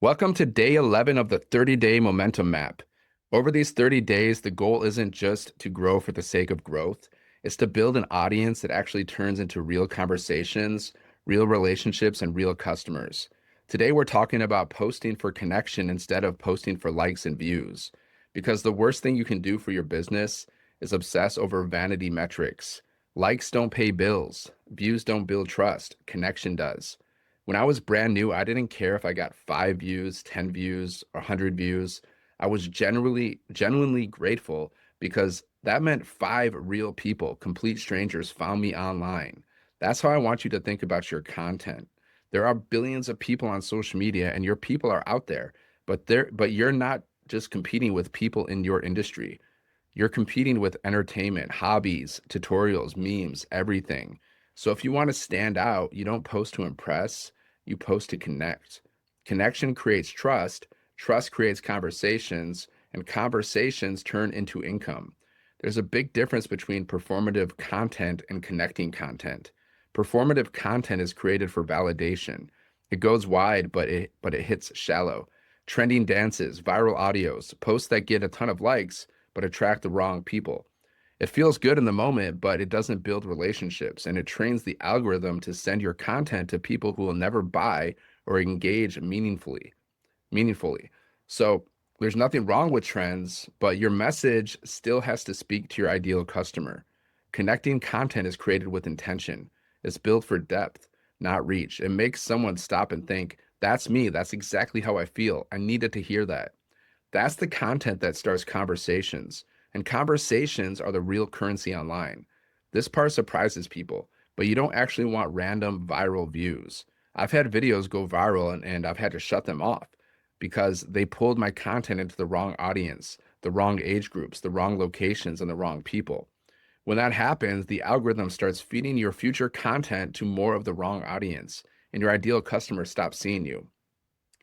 Welcome to day 11 of the 30-day momentum map. Over these 30 days, the goal isn't just to grow for the sake of growth. It's to build an audience that actually turns into real conversations, real relationships, and real customers. Today, we're talking about posting for connection instead of posting for likes and views. Because the worst thing you can do for your business is obsess over vanity metrics. Likes don't pay bills, views don't build trust, connection does. When I was brand new, I didn't care if I got 5 views, 10 views, or 100 views. I was genuinely grateful because that meant 5 real people, complete strangers, found me online. That's how I want you to think about your content. There are billions of people on social media, and your people are out there, but you're not just competing with people in your industry. You're competing with entertainment, hobbies, tutorials, memes, everything. So if you want to stand out, you don't post to impress, you post to connect. Connection creates trust, trust creates conversations, and conversations turn into income. There's a big difference between performative content and connecting content. Performative content is created for validation. It goes wide, but it hits shallow. Trending dances, viral audios, posts that get a ton of likes but attract the wrong people. It feels good in the moment, but it doesn't build relationships, and it trains the algorithm to send your content to people who will never buy or engage meaningfully. So there's nothing wrong with trends, but your message still has to speak to your ideal customer. Connecting content is created with intention. It's built for depth, not reach. It makes someone stop and think, that's me. That's exactly how I feel. I needed to hear that. That's the content that starts conversations, and conversations are the real currency online. This part surprises people, but you don't actually want random viral views. I've had videos go viral and I've had to shut them off because they pulled my content into the wrong audience, the wrong age groups, the wrong locations, and the wrong people. When that happens, the algorithm starts feeding your future content to more of the wrong audience, and your ideal customer stops seeing you.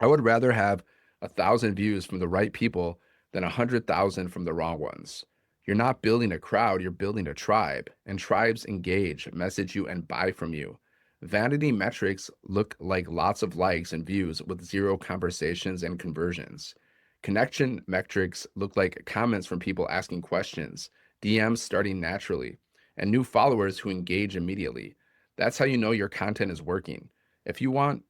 I would rather have 1,000 views from the right people than 100,000 from the wrong ones. You're not building a crowd, you're building a tribe, and tribes engage, message you, and buy from you. Vanity metrics look like lots of likes and views with zero conversations and conversions. Connection metrics look like comments from people asking questions, DMs starting naturally, and new followers who engage immediately. That's how you know your content is working. If you want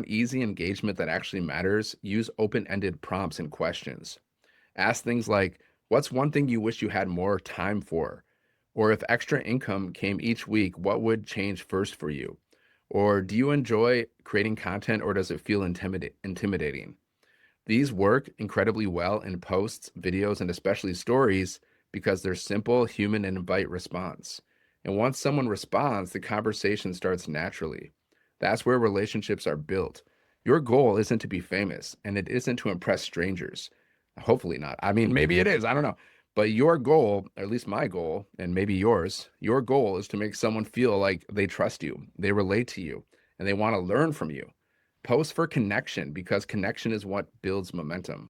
easy engagement that actually matters, use open-ended prompts and questions. Ask things like, what's one thing you wish you had more time for? Or if extra income came each week, what would change first for you? Or do you enjoy creating content or does it feel intimidating? These work incredibly well in posts, videos, and especially stories because they're simple, human, and invite response. And once someone responds, the conversation starts naturally. That's where relationships are built. Your goal isn't to be famous, and it isn't to impress strangers. Hopefully not. I mean, maybe it is. I don't know. But your goal, or at least my goal, and maybe yours, your goal is to make someone feel like they trust you, they relate to you, and they want to learn from you. Post for connection because connection is what builds momentum.